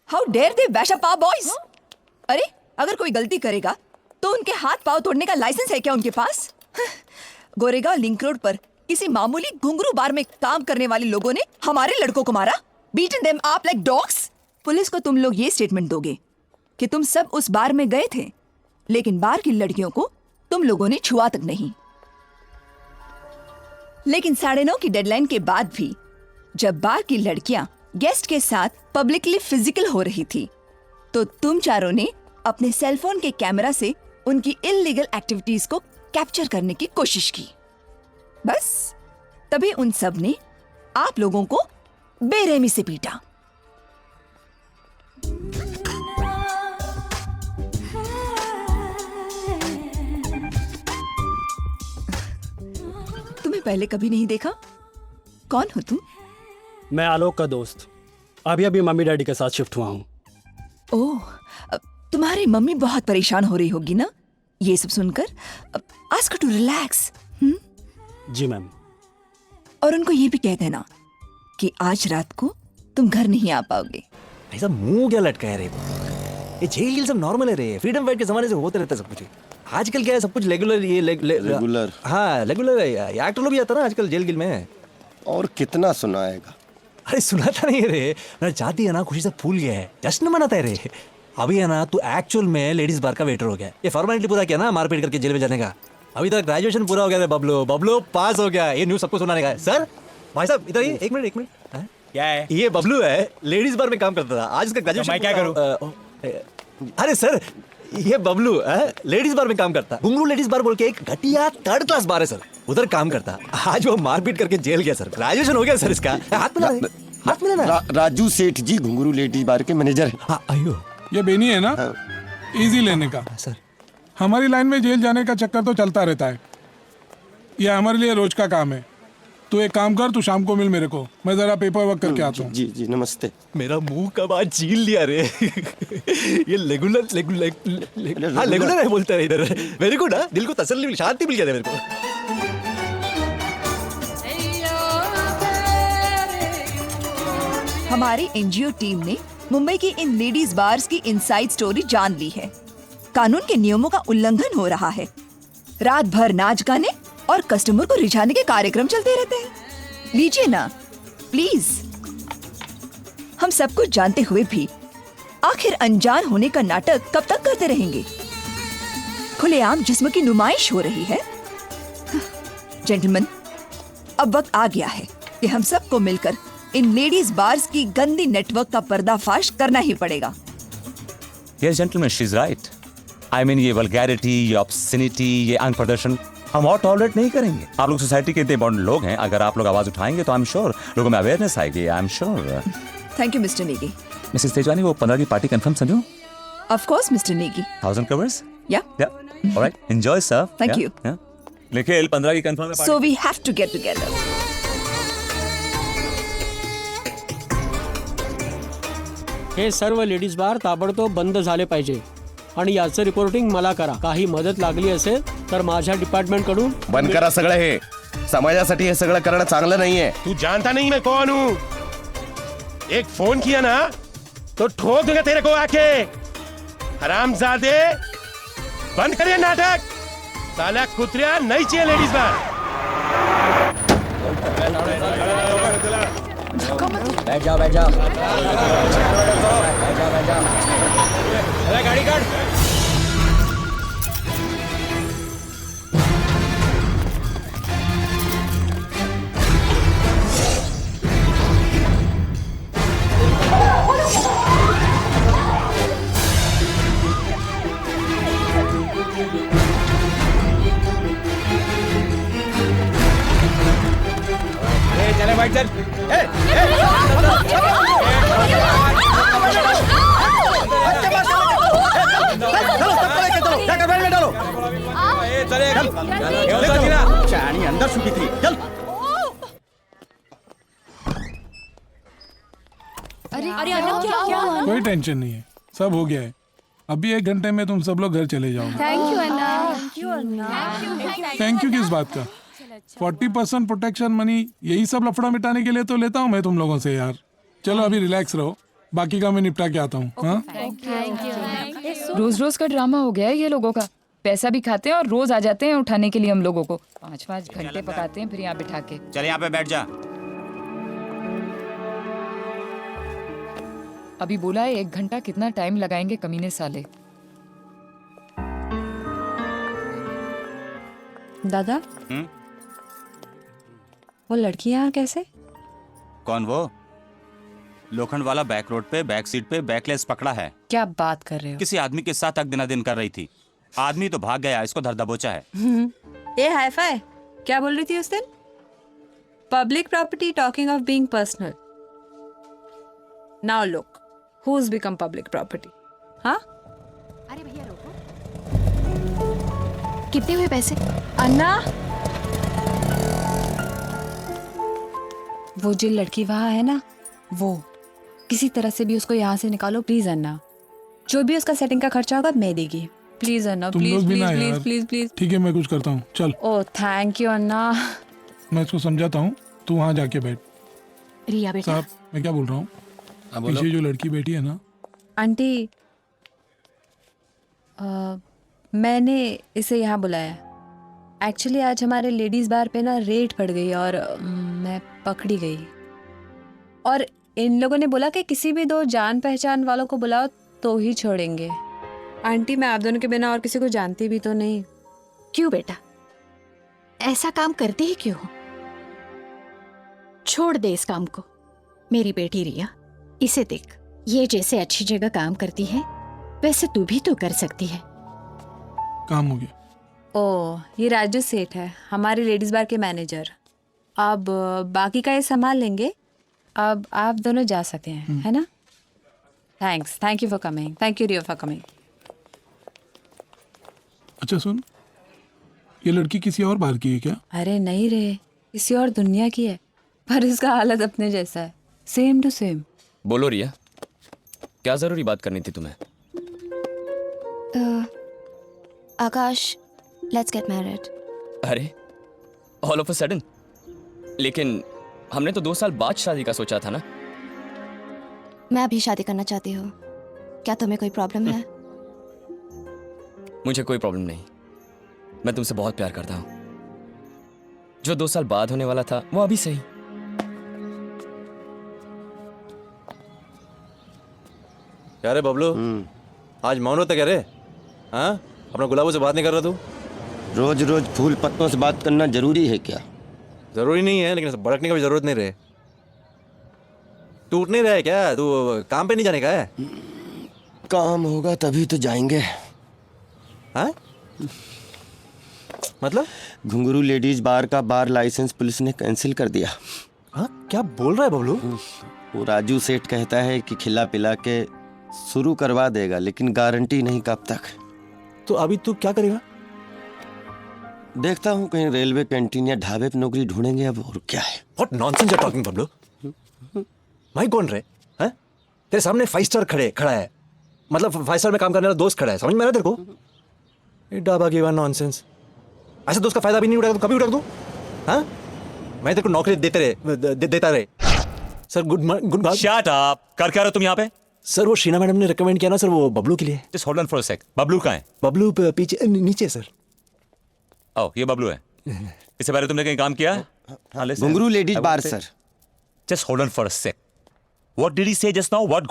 How dare they bash up our boys. अरे अगर कोई गलती करेगा तो उनके हाथ पांव तोड़ने का लाइसेंस है क्या उनके पास? गोरेगांव लिंक रोड पर किसी मामूली घुंघरू बार में काम करने वाले लोगों ने हमारे लड़कों को मारा, beaten them up like dogs. Police को तुम लोग ये स्टेटमेंट दोगे कि तुम सब उस बार में गए थे, लेकिन बार की लड़कियों को तुम लोगों ने छुआ तक नहीं। लेकिन 9:30 की डेडलाइन के बाद भी जब बार की लड़कियां गेस्ट के साथ पब्लिकली फिजिकल हो रही थी, तो तुम चारों ने अपने सेलफोन के कैमरा से उनकी इल्लीगल एक्टिविटीज को कैप्चर करने की कोशिश की। बस तभी उन सब ने आप लोगों को बेरहमी से पीटा। तुम्हें पहले कभी नहीं देखा। कौन हो तुम? मैं आलोक का दोस्त, अभी अभी मम्मी डैडी के साथ शिफ्ट हुआ हूँ। ओह, तुम्हारी मम्मी बहुत परेशान हो रही होगी ना ये सब सुनकर। Ask to relax. जी मैम। और उनको ये भी कह देना कि आज रात को तुम घर नहीं आ पाओगे। ऐसा मुंह क्या लटका है रे? ये जेल सब नॉर्मल है रे, फ्रीडम फाइट के जमाने से होते रहता है सब कुछ। आजकल क्या है, सब कुछ रेगुलर। ये रेगुलर, हाँ रेगुलर है। एक्टर लोग भी आता ना आजकल जेल में। और कितना सुनाएगा? अरे सुनाता नहीं है रे, मैं चाहती है ना खुशी से फूल गया है, जश्न मनाता है रे। अभी है ना तू एक्चुअल में लेडीज बार का वेटर हो गया। ये फॉर्मेलिटी पूरा किया ना मारपीट करके जेल में जाने का। अभी तक ग्रेजुएशन पूरा हो गया रे बबलू। बबलू पास हो गया। ये न्यूज़ सबको सुनाने का है। सर भाई साहब इधर ही एक मिनट। क्या है? ये बबलू है, लेडीज बार में काम करता था, आज उसका ग्रेजुएशन। मैं क्या करूं? अरे सर ये बबलू है, लेडीज बार में काम करता। घुंगरू लेडीज बार बोल के एक घटिया 3rd क्लास बार है सर, उधर काम करता। आज वो मारपीट करके जेल गया सर। ग्रेजुएशन हो गया सर इसका। हाथ मिला ना। राजू सेठ जी घुंगरू लेडीज बार के मैनेजर। हाँ आयो। ये बेनी है ना, इजी लेने का। सर हमारी लाइन में जेल जाने का चक्कर तो चलता रहता है, ये हमारे लिए रोज का काम है। तू एक काम कर, तू शाम को मिल मेरे को, मैं जरा पेपर वर्क करके आता हूँ। जी जी नमस्ते। मेरा मुंह कब आज झील लिया रे। ये रेगुलर है बोलता है इधर। Very good. दिल को तसल्ली, शांति मिल गया मेरे को। हमारी एनजीओ टीम ने मुंबई की इन लेडीज बार्स की इनसाइड स्टोरी जान ली है। कानून के नियमों का उल्लंघन हो रहा है। रात भर नाच गाने और कस्टमर को रिझाने के कार्यक्रम चलते रहते हैं। लीजिए ना प्लीज। हम सब कुछ जानते हुए भी आखिर अनजान होने का नाटक कब तक करते रहेंगे? खुलेआम जिस्म की नुमाइश हो रही है। जेंटलमैन, अब वक्त आ गया है कि हम सबको मिलकर इन लेडीज बार्स की गंदी नेटवर्क का पर्दाफाश करना ही पड़ेगा। Yes, gentlemen, she's right. I mean, ये वल्गैरिटी, ये ऑब्ससिनिटी, ये अंग प्रदर्शन हम और टॉलरेट नहीं करेंगे। आप लोग सोसाइटी के इतने इंपॉर्टेंट लोग हैं, अगर आप लोग आवाज उठाएंगे तो आई एम श्योर लोगों में अवेयरनेस आएगी। I am sure. Thank you mister Negi. Mrs Tejwani, वो 15 की पार्टी कंफर्म समझो। Of course mister Negi. 1000 covers? या alright, enjoy sir. Thank you. Nikhil, 15 की कंफर्म है। So we have to get together. हे सर्व लेडीज बार ताबडतोब बंद झाले पाहिजे आणि याचं रिपोर्टिंग मला करा। काही मदत लागली असेल तर माझ्या डिपार्टमेंट कडून बंद करा सगळं हे। समाजासाठी हे सगळं करणं चांगलं नाहीये। तू जानता नहीं मैं कौन हूँ? एक फोन किया ना तो ठोक दूंगा तेरे को आके। हरामजादे, बंद करिए नाटक। साला कुत्रिया नहीं चाहिए लेडीज बार। बैठ जाओ। अरे गाड़ी काट। चले भाई चल। अंदर छुपी थी। चल। अरे क्या हुआ? कोई टेंशन नहीं है, सब हो गया है। अभी 1 घंटे में तुम सब लोग घर चले जाओगे। Thank you Anna. Thank you किस बात का? 40% प्रोटेक्शन मनी, यही सब लफड़ा मिटाने के लिए तो लेता हूँ मैं तुम लोगों से यार। चलो अभी रिलैक्स रहो, बाकी का मैं निपटा के आता हूँ। हाँ, रोज रोज का ड्रामा हो गया है ये लोगों का। पैसा भी खाते हैं और रोज आ जाते हैं उठाने के लिए हम लोगों को। 5-5 घंटे पकाते हैं फिर यहाँ बिठा के। चल यहाँ पे बैठ जा। अभी बोला है 1 घंटा, कितना टाइम लगाएंगे कमीने साले। दादा, वो लड़की यहाँ कैसे? कौन वो? लोखंड वाला बैक रोड पे बैक सीट पे बैकलेस पकड़ा है। क्या बात कर रहे हो? किसी आदमी के साथ दिन कर रही थी। आदमी तो भाग गया, इसको धर दबोचा है। ए हाई फाई, क्या बोल रही थी उस दिन? Public property talking of being personal. Now look, who's become public property? हाँ? कितने हुए पैसे? अन्ना, वो जो लड़की वहाँ है ना, वो किसी तरह से भी उसको यहाँ से निकालो प्लीज अन्ना। जो भी उसका सेटिंग का खर्चा होगा मैं देगी। प्लीज अन्ना, तुम प्लीज लोग भी प्लीज ना प्लीज यार। Please please. ठीक है, मैं कुछ करता हूँ। चल, ओह थैंक यू अन्ना। मैं इसको समझाता हूँ, तू वहाँ जाके बैठ। रिया बेटा, साहब, मैं क्या बोल रहा हूँ, पीछे जो लड़की बैठी है ना, आंटी, मैंने इसे यहाँ बुलाया। एक्चुअली आज हमारे लेडीज़ बार पे ना रेड पड़ गई और मैं पकड़ी गई। और इन लोगों ने बोला कि किसी भी 2 जान पहचान वालों को बुलाओ तो ही छोड़ेंगे। आंटी, मैं आप दोनों के बिना और किसी को जानती भी तो नहीं। क्यों बेटा, ऐसा काम करती ही क्यों? छोड़ दे इस काम को। मेरी बेटी रिया, इसे देख, ये जैसे अच्छी जगह काम करती है वैसे तू भी तो कर सकती है। काम हो गया। ओह, ये राजू सेठ है, हमारे लेडीज़ बार के मैनेजर। अब बाकी का ये संभाल लेंगे। अब आप दोनों जा सकते हैं, है ना? Thanks, thank you for coming. Thank you Riya for coming. अच्छा सुन, ये लड़की किसी और बार की है क्या? अरे नहीं रे, किसी और दुनिया की है, पर इसका हालत अपने जैसा है, सेम टू सेम। बोलो रिया, क्या जरूरी बात करनी थी तुम्हें? आकाश, लेट्स गेट मैरिड। अरे ऑल ऑफ अ सडन? लेकिन हमने तो 2 साल बाद शादी का सोचा था ना। मैं अभी शादी करना चाहती हूँ, क्या तुम्हें कोई प्रॉब्लम है? मुझे कोई प्रॉब्लम नहीं, मैं तुमसे बहुत प्यार करता हूँ। जो 2 साल बाद होने वाला था वो अभी सही। क्या रे बबलू, आज मौन होता क्या रे? हाँ, अपना गुलाबों से बात नहीं कर रहा तू? रोज रोज फूल पत्तों से बात करना जरूरी है क्या? जरूरी नहीं है, लेकिन भड़कने की भी जरूरत नहीं रहे। टूट नहीं रहा है क्या? तू काम पे नहीं जाने का है? काम होगा तभी तो जाएंगे। हाँ? मतलब? घुंगरू लेडीज बार का बार लाइसेंस पुलिस ने कैंसिल कर दिया। हाँ, क्या बोल रहा है बबलू? वो राजू सेठ कहता है कि खिला पिला के शुरू करवा देगा, लेकिन गारंटी नहीं कब तक। तो अभी तू क्या करेगा? देखता हूँ, कहीं रेलवे कैंटीन या ढाबे पे नौकरी ढूंढेंगे अब, और क्या है। What nonsense you're talking, Bablu? भाई कौन रहे हैं? तेरे सामने 5 स्टार खड़ा है, मतलब 5 स्टार में काम करने वाला दोस्त खड़ा है, समझ में आ रहा है तेरे को? ये डाबा की बात नॉनसेंस। ऐसे दोस्त का फायदा भी नहीं उठाएगा तो कभी उठा दूं? हाँ, मैं तेरे को नौकरी देता रहे। Sir good shut up. कर क्या रहे हो तुम यहाँ पे? सर वो शीना मैडम ने रिकमेंड किया ना सर, वो बबलू के लिए। Just hold on for a sec. Bablu कहाँ है? बबलू पीछे नीचे सर। ओह, ये बबलू है। इससे पहले तुमने कहीं काम किया? Ghungroo ladies bar sir. Just hold on for a sec. What did he say just now? What?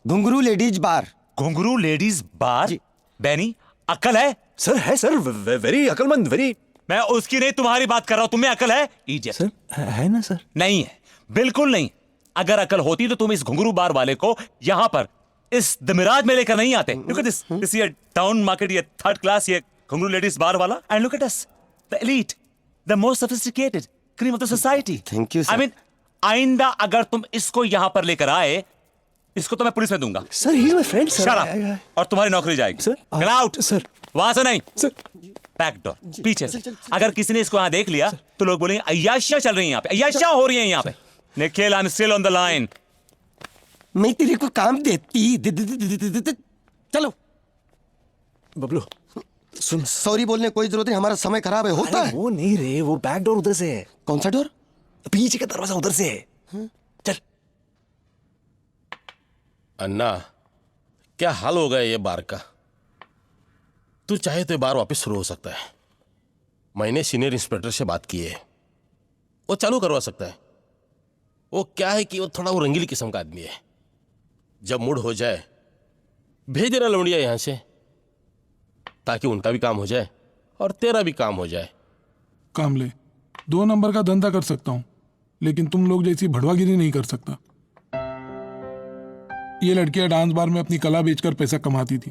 Ghungroo ladies bar. Ghungroo ladies बार? बैनी, अक्ल है? सर है सर, वेरी अकलमंद, वेरी। मैं उसकी नहीं तुम्हारी बात कर रहा हूं। तुम्हें अकल है? इडियट। सर है ना सर? नहीं है, बिल्कुल नहीं। अगर अकल होती तो तुम इस घुंगरू बार वाले को यहां पर इस दमिराज में लेकर नहीं आते। लुक एट दिस ये टाउन मार्केट, ये 3rd क्लास, ये घुंगरू लेडीज बार वाला। And look at us, the elite, the most sophisticated cream of the society. Thank you sir. I mean, आइंदा अगर तुम इसको यहां पर लेकर आए, इसको तो मैं पुलिस में दूंगा। Sir he is my friend sir. Shut up! और तुम्हारी नौकरी जाएगी। Sir Get out! सर वहां से नहीं, सर बैक डोर, पीछे से। अगर किसी ने इसको यहाँ देख लिया तो लोग बोलेंगे अय्याशियां चल रही हैं यहाँ पे, अय्याशियां हो रही हैं यहाँ पे। Nikhil, I am still on the line. मैं तेरे को काम देती। चलो बबलू सुन। सॉरी बोलने कोई जरूरत नहीं, हमारा समय खराब है। होता है। वो नहीं रे, वो बैक डोर उधर से है। कौन सा डोर? पीछे का दरवाजा उधर से है। चल। अन्ना, क्या हाल हो गया ये बार का। तू चाहे तो ये बार वापस शुरू हो सकता है। मैंने सीनियर इंस्पेक्टर से बात की है, वो चालू करवा सकता है। वो क्या है कि वो थोड़ा वो रंगीली किस्म का आदमी है। जब मूड हो जाए भेज देना लौंडिया यहां से, ताकि उनका भी काम हो जाए और तेरा भी काम हो जाए। कामले, 2 नंबर का धंधा कर सकता हूँ, लेकिन तुम लोग जैसी भड़वागिरी नहीं कर सकता। ये लड़कियां डांस बार में अपनी कला बेचकर पैसा कमाती थी,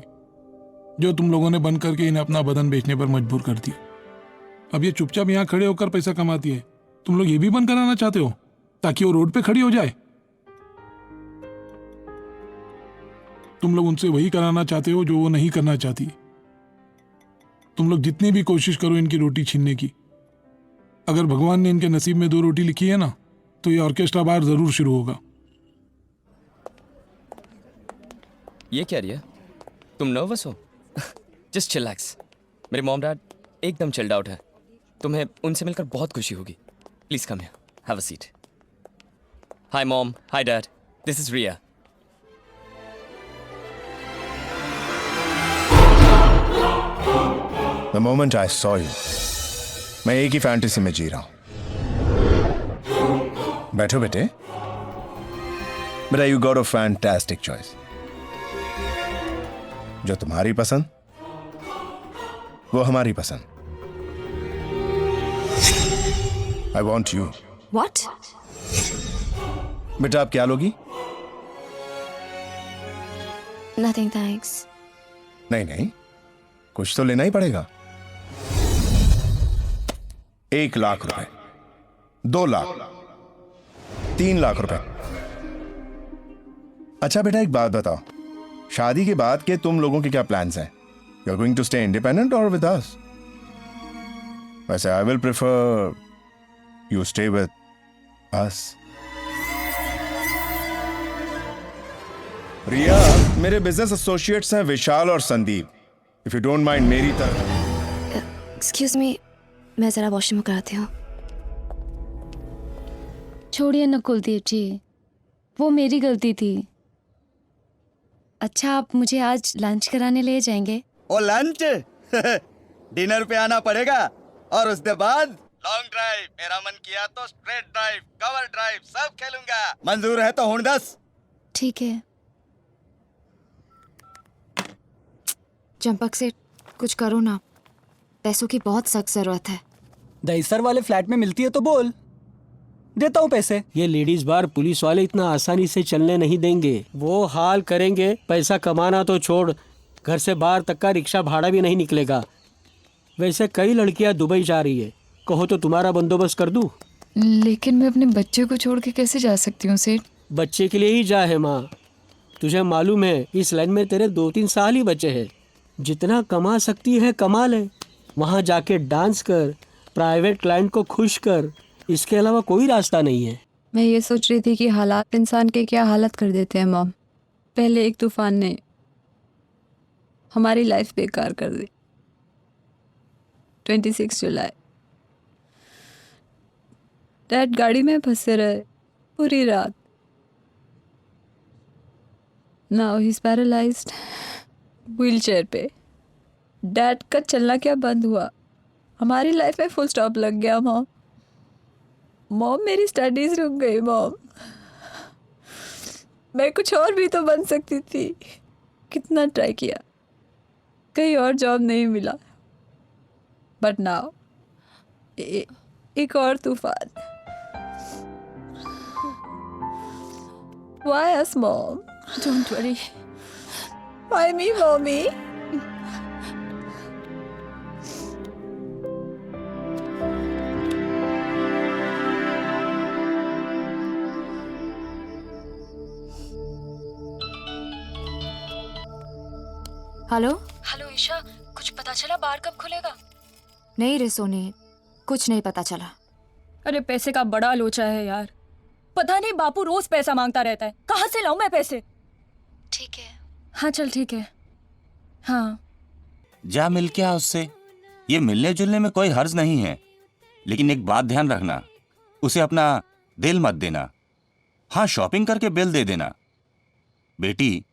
जो तुम लोगों ने बंद करके इन्हें अपना बदन बेचने पर मजबूर कर दिया। अब ये चुपचाप यहाँ खड़े होकर पैसा कमाती है। तुम लोग ये भी बंद कराना चाहते हो ताकि वो रोड पे खड़ी हो जाए? तुम लोग उनसे वही कराना चाहते हो जो वो नहीं करना चाहती। तुम लोग जितनी भी कोशिश करो इनकी रोटी छीनने की, अगर भगवान ने इनके नसीब में 2 रोटी लिखी है ना, तो ये ऑर्केस्ट्रा बार जरूर शुरू होगा। ये क्या रिया, तुम नर्वस हो? Just chillax. मेरे मॉम डैड एकदम चिल्ड आउट है। तुम्हें उनसे मिलकर बहुत खुशी होगी। Please come here, have a seat. Hi mom, hi dad, this is Riya. The moment I saw you, मैं एक ही फैंटेसी में जी रहा हूं। बैठो बेटे। बेटा, you got a fantastic choice. जो तुम्हारी पसंद वो हमारी पसंद। I want you. What? बेटा, आप क्या लोगी? Nothing, thanks. नहीं नहीं, कुछ तो लेना ही पड़ेगा। 1 लाख रुपए, 2 लाख, 3 लाख रुपए। अच्छा बेटा, एक बात बताओ, शादी के बाद के तुम लोगों के क्या प्लान्स हैं? You are going to stay independent or with us? वैसे I will prefer you stay with us. Riya, मेरे बिजनेस एसोसिएट्स हैं विशाल और Sandeep. If you don't mind, मेरी तरफ। एक्सक्यूज मी, मैं जरा वॉशरूम कराती हूँ। छोड़िए न कुलदीप जी, वो मेरी गलती थी। अच्छा, आप मुझे आज लंच कराने ले जाएंगे? ओ लंच? डिनर पे आना पड़ेगा, और उसके बाद लॉन्ग ड्राइव। मेरा मन किया तो स्ट्रेट ड्राइव, कवर ड्राइव सब खेलूंगा। मंजूर है तो हुन दस। ठीक है। चंपक से कुछ करो ना, पैसों की बहुत सख्त जरूरत है। दहीसर वाले फ्लैट में मिलती है तो बोल, देता हूँ पैसे। ये लेडीज बार पुलिस वाले इतना आसानी से चलने नहीं देंगे। वो हाल करेंगे, पैसा कमाना तो छोड़, घर से बाहर तक का रिक्शा भाड़ा भी नहीं निकलेगा। वैसे कई लड़कियां दुबई जा रही है, कहो तो तुम्हारा बंदोबस्त कर दूं? लेकिन मैं अपने बच्चे को छोड़ के कैसे जा सकती हूँ सेठ? बच्चे के लिए ही जा है माँ। तुझे मालूम है इस लाइन में तेरे 2-3 साल ही बचे हैं। जितना कमा सकती है कमा ले, वहाँ जाके डांस कर, प्राइवेट क्लाइंट को खुश कर, इसके अलावा कोई रास्ता नहीं है। मैं ये सोच रही थी कि हालात इंसान के क्या हालत कर देते हैं मॉम। पहले एक तूफान ने हमारी लाइफ बेकार कर दी। 26 जुलाई, डैड गाड़ी में फंसे रहे पूरी रात। Now he is paralysed, wheelchair पे। डैड का चलना क्या बंद हुआ, हमारी लाइफ में फुल स्टॉप लग गया। मॉम मेरी स्टडीज रुक गई। मॉम, मैं कुछ और भी तो बन सकती थी। कितना ट्राई किया, कहीं और जॉब नहीं मिला। बट नाउ एक और तूफान। Why us, Mom? Don't worry. Why me, Mommy? Hello hello Isha, कुछ पता चला बार कब खुलेगा? नहीं रे सोनी, कुछ नहीं पता चला। अरे पैसे का बड़ा लोचा है यार। पता नहीं बापू रोज पैसा मांगता रहता है, कहाँ से लाऊं मैं पैसे? ठीक है। हाँ चल ठीक है। हाँ जा मिल के आ उससे। ये मिलने जुलने में कोई हर्ज नहीं है, लेकिन एक बात ध्यान रखना, उसे अपना दिल मत देना। हाँ, शॉपिंग करके बिल दे देना, बेटी,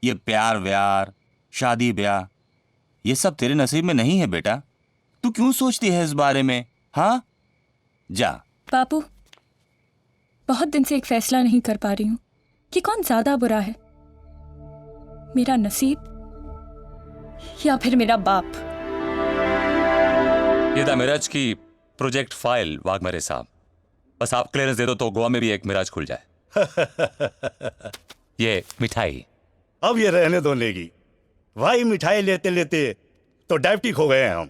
ये प्यार व्यार, शादी ब्याह, ये सब तेरे नसीब में नहीं है बेटा। तू क्यों सोचती है इस बारे में? हाँ, जा। बापू, बहुत दिन से एक फैसला नहीं कर पा रही हूँ कि कौन ज्यादा बुरा है, मेरा नसीब या फिर मेरा बाप। ये था मिराज की प्रोजेक्ट फाइल वाघमरे साहब। बस आप क्लियरेंस दे दो तो गोवा में भी एक मिराज खुल जाए। ये मिठाई। अब ये रहने दो नेगी भाई, मिठाई लेते लेते तो डायबिटिक हो गए हैं हम।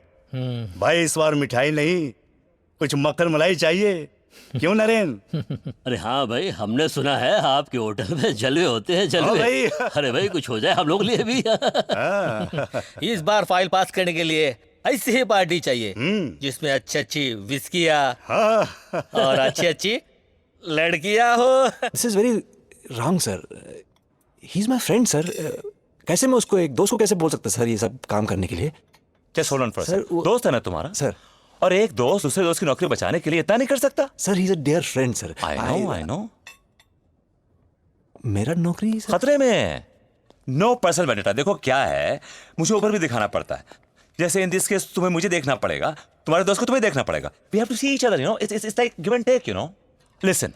भाई इस बार मिठाई नहीं, कुछ मक्खन मलाई चाहिए, क्यों नरेन? अरे हाँ भाई, हमने सुना है आपके होटल में जलवे होते हैं, जलवे। भाई। अरे भाई कुछ हो जाए हम लोग लिए भी। इस बार फाइल पास करने के लिए ऐसी ही पार्टी चाहिए जिसमें अच्छी अच्छी विस्कियाँ और अच्छी अच्छी लड़कियाँ हो। This is very wrong sir, he is my friend sir. कैसे मैं उसको, एक दोस्त को कैसे बोल सकता सर ये सब काम करने के लिए? Just hold on for sir, दोस्त है ना तुम्हारा सर, और एक दोस्त दूसरे दोस्त की नौकरी बचाने के लिए इतना नहीं कर सकता? Sir he is a dear friend sir. I know. मेरा नौकरी खतरे में है। No personal vendetta. देखो क्या है, मुझे ऊपर भी दिखाना पड़ता है। जैसे इन दिस केस तुम्हें मुझे देखना पड़ेगा, तुम्हारे दोस्त को तुम्हें देखना पड़ेगा। We have to see each other, you know, it's like give and take, you know. Listen,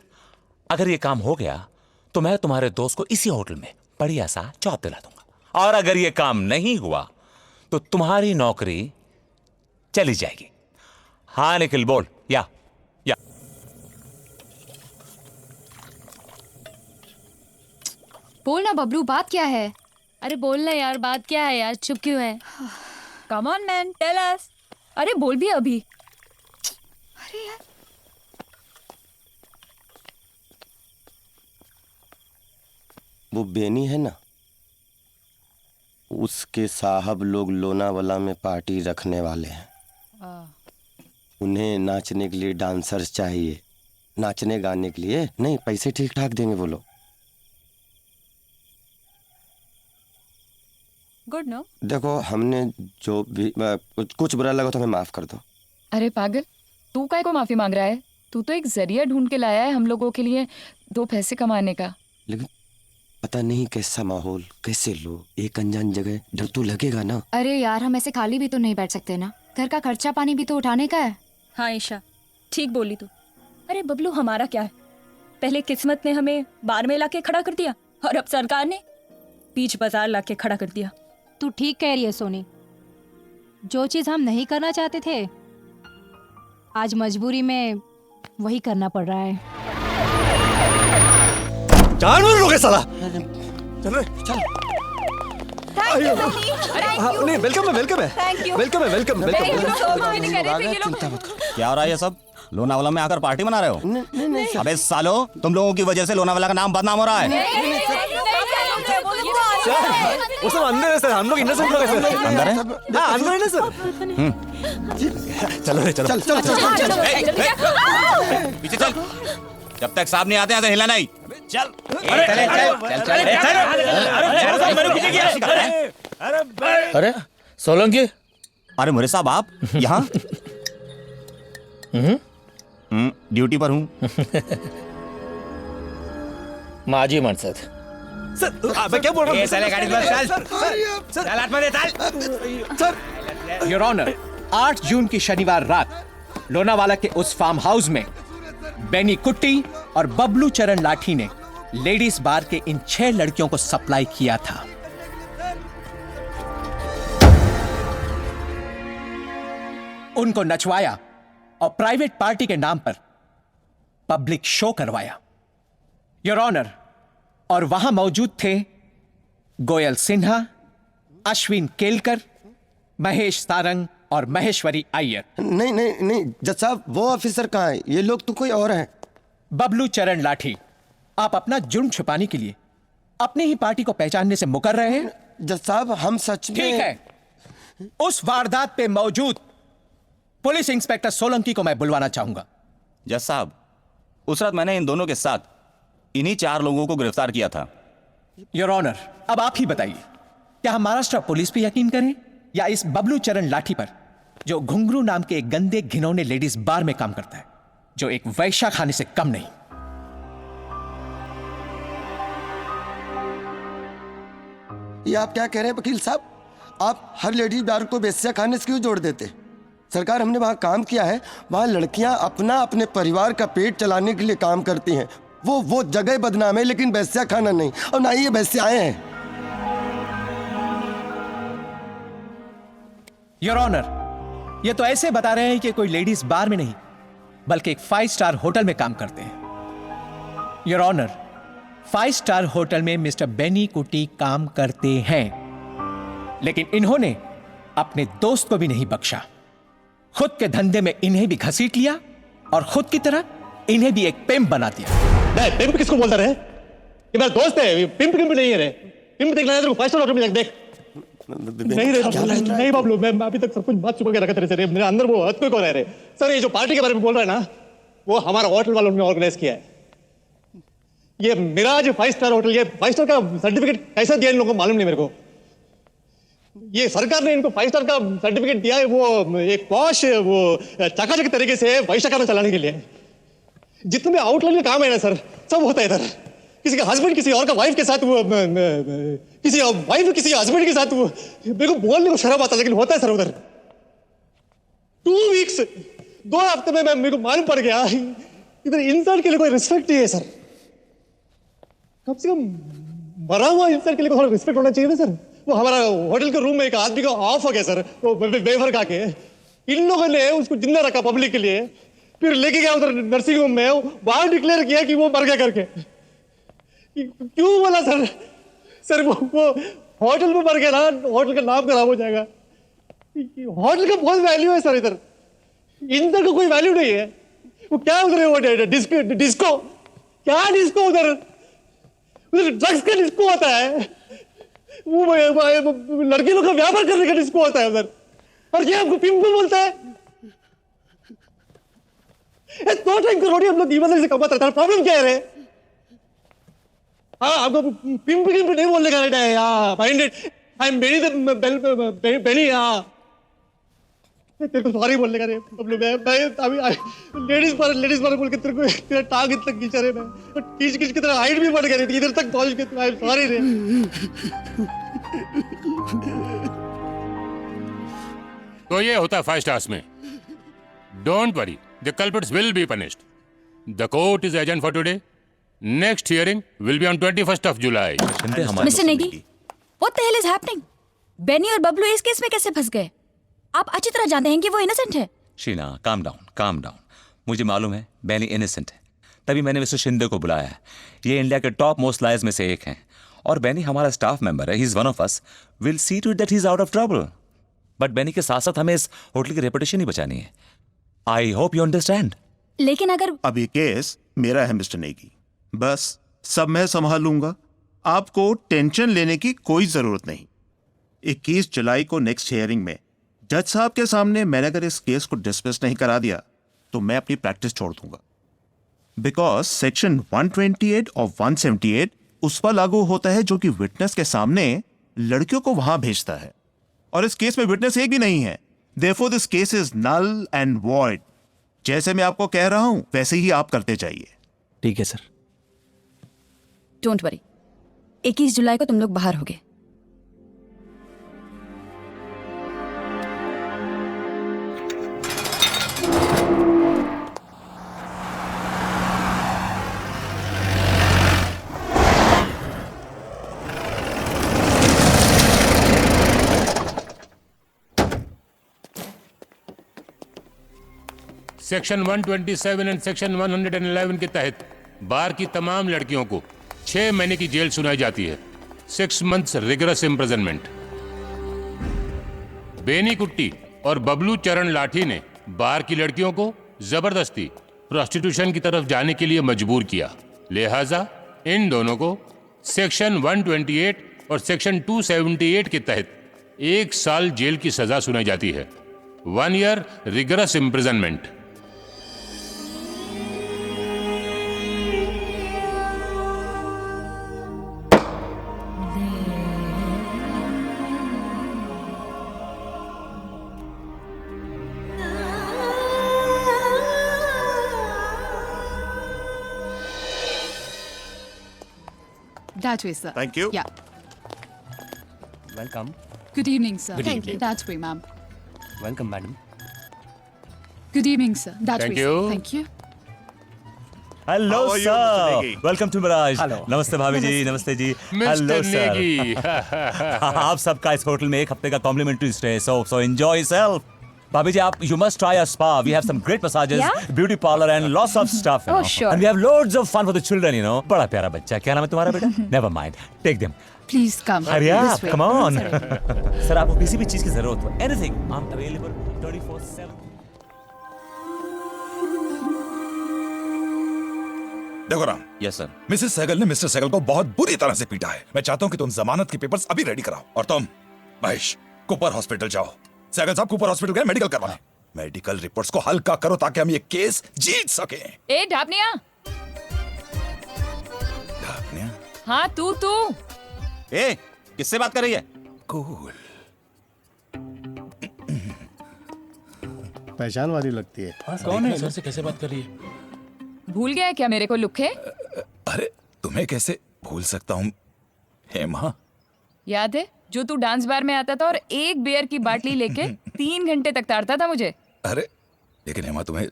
अगर ये काम हो गया तो मैं तुम्हारे दोस्त को इसी होटल में बढ़िया सा जॉब दिला दूंगा, और अगर ये काम नहीं हुआ तो तुम्हारी नौकरी चली जाएगी। हाँ निखिल, बोल। या बोल ना बबलू, बात क्या है? अरे बोल ना यार, बात क्या है यार, चुप क्यों है? Come on man, tell us. अरे बोल भी अभी। अरे यार, वो बेनी है ना, उसके साहब लोग लोनावाला में पार्टी रखने वाले हैं। उन्हें नाचने के लिए डांसर्स चाहिए, नाचने गाने के लिए नहीं, पैसे ठीक ठाक देंगे वो लोग। Good no. देखो हमने जो भी कुछ बुरा लगा तो हमें माफ कर दो। अरे पागल, तू काय को माफी मांग रहा है? तू तो एक जरिया ढूंढ के लाया है हम लोगों के लिए 2 पैसे कमाने का। लेकिन पता नहीं कैसा माहौल, कैसे लोग, एक अनजान जगह, डर तो लगेगा ना। अरे यार, हम ऐसे खाली भी तो नहीं बैठ सकते ना, घर का खर्चा पानी भी तो उठाने का है। हाँ ईशा, ठीक बोली तू। अरे बबलू, हमारा क्या है? पहले किस्मत ने हमें बार में लाके खड़ा कर दिया और अब सरकार ने बीच बाजार लाके खड़ा कर दिया। तू ठीक कह रही है सोनी, जो चीज हम नहीं करना चाहते थे आज मजबूरी में वही करना पड़ रहा है। जानवर लोग है साला। चल रे चल। नहीं, वेलकम है, वेलकम है, वेलकम है, वेलकम वेलकम। क्या हो रहा है ये सब? लोनावाला में आकर पार्टी मना रहे हो? अबे सालो, तुम लोगों की वजह से लोनावाला का नाम बदनाम हो रहा है। वो सब अंदर है सर, हम लोग इनोसेंट लोग हैं सर। अंदर है? हाँ अंदर है ना सर। चलो रे चलो। पीछे चल, जब तक साहब नहीं आते हैं तो हिला नहीं। चल। अरे सोलंकी, अरे मोरे साहब आप यहाँ? ड्यूटी पर हूँ। माजी मनसद सर, मैं क्या बोल रहा हूँ? सर, योर ऑनर, 8 जून की शनिवार रात लोनावाला के उस फार्म हाउस में बेनी कुट्टी और बबलू चरण लाठी ने लेडीज बार के इन 6 लड़कियों को सप्लाई किया था। उनको नचवाया और प्राइवेट पार्टी के नाम पर पब्लिक शो करवाया। योर ऑनर, और वहां मौजूद थे गोयल सिन्हा, अश्विन केलकर, महेश सारंग और महेश्वरी अय्यर। नहीं नहीं नहीं जज साहब, वो ऑफिसर कहाँ है? ये लोग तो कोई और हैं। बबलू चरण लाठी, आप अपना जुर्म छुपाने के लिए अपनी ही पार्टी को पहचानने से मुकर रहे हैं। जज साहब, हम सच में। ठीक है, उस वारदात पे मौजूद पुलिस इंस्पेक्टर सोलंकी को मैं बुलवाना चाहूंगा। जज साहब, उस रात मैंने इन दोनों के साथ इन्हीं 4 लोगों को गिरफ्तार किया था। योर ऑनर, अब आप ही बताइए, क्या हम महाराष्ट्र पुलिस पे यकीन करें या इस बबलू चरण लाठी पर, जो घुंघरू नाम के एक गंदे घिनौने लेडीज बार में काम करता है, जो एक वैश्या खाने से कम नहीं। ये आप क्या कह रहे हैं वकील साहब? आप हर लेडीज बार को वेश्या खाने से क्यों जोड़ देते? सरकार, हमने वहाँ काम किया है, वहाँ लड़कियाँ अपने परिवार का पेट चलाने के लिए काम करती हैं। वो जगह बदनाम है, लेकिन वेश्या खाना नहीं, और ना ही ये वेश्याएं हैं। योर ऑनर, ये तो ऐसे बता रहे हैं कि कोई लेडीज बार में नहीं बल्कि एक 5 स्टार होटल में काम करते हैं। योर ऑनर, 5 स्टार होटल में मिस्टर बेनी कुटी काम करते हैं, लेकिन इन्होंने अपने दोस्त को भी नहीं बख्शा। खुद के धंधे में इन्हें भी घसीट लिया और खुद की तरह इन्हें भी एक पिम्प बना दिया। नहीं, पिम्प किसको बोलता रहे? ये मेरा दोस्त है, पिम्प नहीं है रे। पिम्प देखना है तेरे को 5 स्टार होटल में देख। नहीं बाबलू, मैं अभी तक सब कुछ बात चुका के रखा तेरे से रे। मेरे अंदर वो अर्थक्वेक हो रहा है रे। सर, ये जो पार्टी के बारे में बोल रहा है ना, वो हमारा होटल वालों ने ऑर्गेनाइज किया है। ये मेरा जो 5 स्टार होटल, ये 5 स्टार का सर्टिफिकेट कैसा दिया इन लोगों को मालूम नहीं मेरे को। ये सरकार ने इनको 5 स्टार का सर्टिफिकेट दिया है, वो एक पॉश, वो चकाचक तरीके से वैश्या खाना चलाने के लिए। जितने आउटलाइन में काम है ना सर, सब होता है इधर। किसी का हस्बैंड किसी और का वाइफ के साथ, वो किसी वाइफ किसी हस्बैंड के साथ, वो मेरे को बोलने को शर्म आता, लेकिन होता है सर उधर। 2 वीक्स, 2 हफ्ते में मेरे को मालूम पड़ गया इधर इंसान के लिए कोई रिस्पेक्ट नहीं है सर। कम से कम मरा हुआ इंसान के लिए थोड़ा रिस्पेक्ट होना चाहिए ना सर। वो हमारा होटल के रूम में एक आदमी का ऑफ हो गया सर, वो बेफर खा के। इन लोगों ने उसको जिंदा रखा पब्लिक के लिए, फिर लेके गया उधर नर्सिंग होम में, बाहर डिक्लेयर किया कि वो मर गया करके। क्यों बोला सर? सर वो होटल में मर गया ना, होटल का नाम खराब हो जाएगा। होटल का बहुत वैल्यू है सर इधर, इधर का कोई वैल्यू नहीं है। वो क्या उधर है, वो डिस्को क्या डिस्को उधर ड्रग्स का डिस्को होता है, वो लड़की लोग का व्यापार करने का डिस्को होता है उधर, और ये आपको पिम्प बोलता है। 2 टाइम करोड़ हम लोग ईमानदारी से कमाते रहते हैं, प्रॉब्लम क्या है रे? हाँ, आपको पिम्प नहीं बोलने का है यार। माइंडेड आई एम बेनी हाँ, तेरे को सॉरी बोलने का रे। मैं अभी लेडीज पर बोल के तेरे को तेरा टांग इतना खींचा रे, मैं खींच की तरह हाइट भी बढ़ गई, इधर तक पहुंच के। आई एम सॉरी रे। तो ये होता है 5 स्टार्स में। Don't worry, the culprits will be punished. The court is adjourned for today. Next hearing will be on 21st of July. Mister Negi, what the hell is happening? Benny और बबलू इस case में कैसे फंस गए? आप अच्छी तरह जानते हैं कि वो इनोसेंट है। Sheena, calm down. मुझे मालूम है बेनी इनोसेंट है, तभी मैंने मिस्टर शिंदे को बुलाया है। ये इंडिया के टॉप मोस्ट लायर्स में से एक हैं, और बेनी हमारा स्टाफ मेंबर है। He is one of us. Will see to it that he is out of trouble. But Benny के साथ साथ हमें इस होटल की रेपुटेशन ही बचानी है। I hope you understand. लेकिन अगर अब ये केस मेरा है मिस्टर नेगी, बस सब मैं संभाल लूंगा। आपको टेंशन लेने की कोई जरूरत नहीं। 21 जुलाई को नेक्स्ट हियरिंग में जज साहब के सामने मैंने अगर इस केस को डिस्मिस नहीं करा दिया तो मैं अपनी प्रैक्टिस छोड़ दूंगा, बिकॉज सेक्शन 128 और 178 उस पर लागू होता है जो कि विटनेस के सामने लड़कियों को वहां भेजता है, और इस केस में विटनेस एक भी नहीं है। Therefore this case is null and void. जैसे मैं आपको कह रहा हूं वैसे ही आप करते जाइए। ठीक है सर। डोंट वरी, 21 जुलाई को तुम लोग बाहर होगे। सेक्शन 127 एंड सेक्शन 111 के तहत बार की तमाम लड़कियों को 6 महीने की जेल सुनाई जाती है। 6 months रिगरस इम्प्रिजनमेंट। बेनी कुट्टी और बबलू चरण लाठी ने बार की लड़कियों को जबरदस्ती प्रोस्टिट्यूशन की तरफ जाने के लिए मजबूर किया। लिहाजा इन दोनों को सेक्शन 128 और सेक्शन 278 के तहत 1 साल जेल की सजा सुनाई जाती है। 1 year rigorous imprisonment. That way, sir. Thank you. Yeah. Welcome. Good evening, sir. Good Thank evening. you. That's way, ma'am. Welcome madam. Good evening, sir. That Thank way, you. sir. Thank you. Hello How are you, Mr. Sir, Negi? Welcome to Mirage. Hello. नमस्ते भाभी जी, नमस्ते जी। Hello sir. आप सबका इस hotel में एक हफ्ते का complimentary stay, so enjoy yourself. भाभी जी, आप you must try our spa. We have some great massages, Yeah? Beauty parlour and lots of stuff. Oh, sure. And we have loads of fun for the children, you know. बड़ा प्यारा बच्चा, क्या नाम है तुम्हारा बेटा? Never mind, take them. Please come. Hari This up, way. Come on. Sorry. Sir, आपको किसी भी चीज की जरूरत हो, एनीथिंग, आई एम अवेलेबल 24/7। देखो Ram. Yes sir. Mrs Sehgal ने मिस्टर सहगल को बहुत बुरी तरह से पीटा है। मैं चाहता हूँ कि तुम जमानत के पेपर्स अभी रेडी कराओ। और तुम महेश कूपर हॉस्पिटल जाओ। सहगल साहब कूपर हॉस्पिटल गए मेडिकल करवाने। मेडिकल रिपोर्ट्स को हल्का करो ताकि हम ये केस जीत सकें। ए ढापनिया। हाँ तू। ए, किससे बात कर रही है? कूल। पहचान वाली लगती है। कौन है? सर से कैसे बात कर रही है? भूल गया क्या मेरे को लुखे? अरे तुम्हें कैसे भूल सकता हूँ हेमा? याद है जो तू डांस बार में आता था और एक बियर की बाटली लेके 3 घंटे तक ताड़ता था मुझे। अरे लेकिन हेमा तुम्हें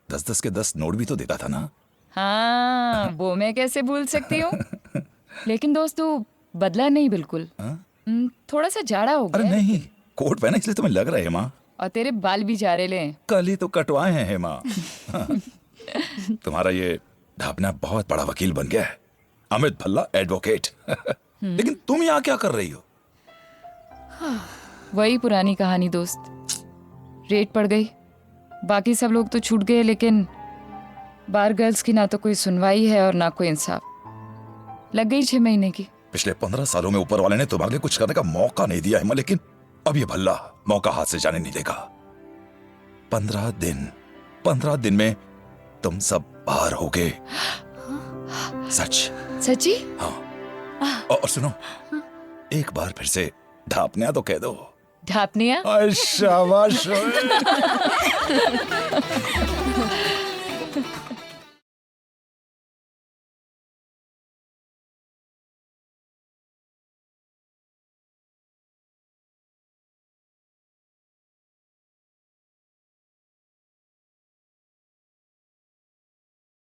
10-10 के 10 नोट भी तो देता था ना। हाँ वो मैं कैसे भूल सकती हूँ। लेकिन दोस्त तू बदला नहीं बिल्कुल। थोड़ा सा जाड़ा हो अरे गया नहीं, कोट पहना इसलिए तुम्हें लग रहा है हेमा। और तेरे बाल भी जा रहे हैं। कल ही तो कटवाए हैं हेमा। हाँ। तुम्हारा ये ढापना बहुत बड़ा वकील बन गया है, अमित भल्ला एडवोकेट। लेकिन तुम यहाँ क्या कर रही हो? वही पुरानी कहानी दोस्त। रेट पड़ गई, बाकी सब लोग तो छूट गए, लेकिन बार गर्ल्स की ना तो कोई सुनवाई है और ना कोई इंसाफ। लग गई 6 महीने की। पिछले 15 सालों में ऊपर वाले ने तुम्हारे लिए कुछ करने का मौका नहीं दिया हेमा, लेकिन अब ये भल्ला मौका हाथ से जाने नहीं देगा। 15 दिन में तुम सब बाहर होगे। सच। सच्ची? हाँ। और सुनो, एक बार फिर से ढापनिया तो कह दो। ढापनिया? शाबाश।